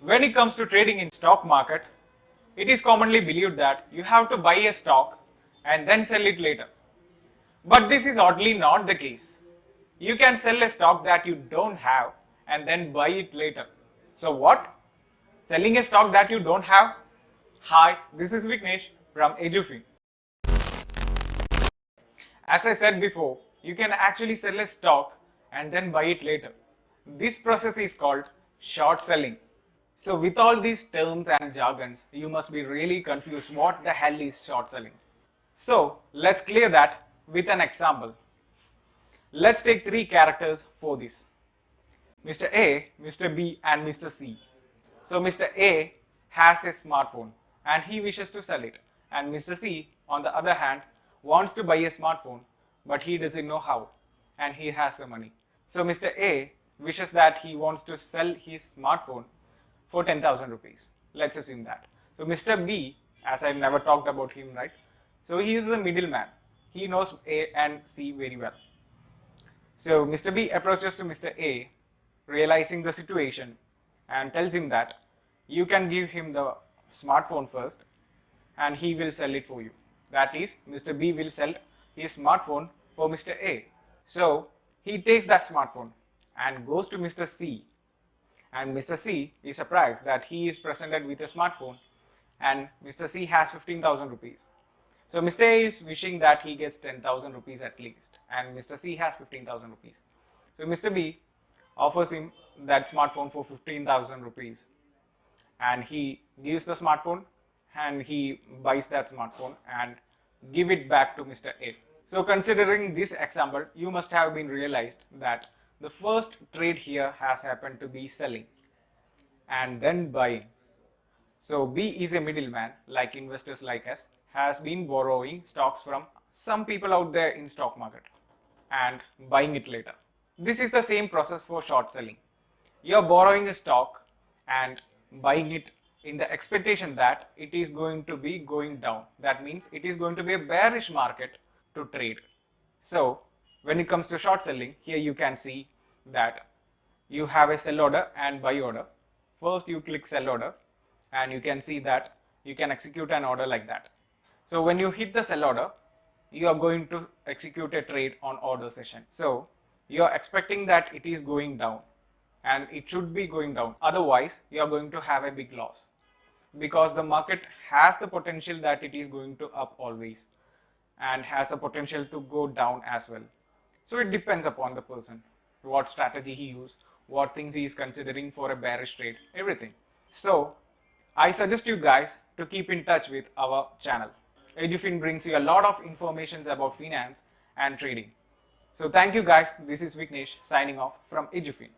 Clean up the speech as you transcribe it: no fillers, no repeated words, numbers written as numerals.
When it comes to trading in stock market, it is commonly believed that you have to buy a stock and then sell it later. But this is oddly not the case. You can sell a stock that you don't have and then buy it later. So what? Selling a stock that you don't have? Hi, this is Vignesh from Edufin. As I said before, you can actually sell a stock and then buy it later. This process is called short selling. So with all these terms and jargons, you must be really confused what the hell is short selling. So let's clear that with an example. Let's take three characters for this. Mr. A, Mr. B and Mr. C. So Mr. A has a smartphone and he wishes to sell it, and Mr. C on the other hand wants to buy a smartphone but he doesn't know how and he has the money. So Mr. A wishes that he wants to sell his smartphone for 10,000 rupees. Let's assume that. So Mr. B, as I never talked about him, right? So he is the middleman. He knows A and C very well. So Mr. B approaches to Mr. A, realizing the situation, and tells him that you can give him the smartphone first and he will sell it for you. That is, Mr. B will sell his smartphone for Mr. A. So he takes that smartphone and goes to Mr. C, and Mr. C is surprised that he is presented with a smartphone and Mr. C has 15,000 rupees. So Mr. A is wishing that he gets 10,000 rupees at least and Mr. C has 15,000 rupees. So Mr. B offers him that smartphone for 15,000 rupees and he gives the smartphone and he buys that smartphone and give it back to Mr. A. So considering this example, you must have been realized that the first trade here has happened to be selling and then buying. So B is a middleman, like investors like us, has been borrowing stocks from some people out there in stock market and buying it later. This is the same process for short selling. You are borrowing a stock and buying it in the expectation that it is going to be going down. That means it is going to be a bearish market to trade. So when it comes to short selling, here you can see that you have a sell order and buy order. First you click sell order and you can see that you can execute an order like that. So when you hit the sell order, you are going to execute a trade on order session. So you are expecting that it is going down and it should be going down. Otherwise, you are going to have a big loss because the market has the potential that it is going to up always and has the potential to go down as well. So it depends upon the person, what strategy he uses, what things he is considering for a bearish trade, everything. So I suggest you guys to keep in touch with our channel. Edufin brings you a lot of information about finance and trading. So thank you guys. This is Vignesh signing off from Edufin.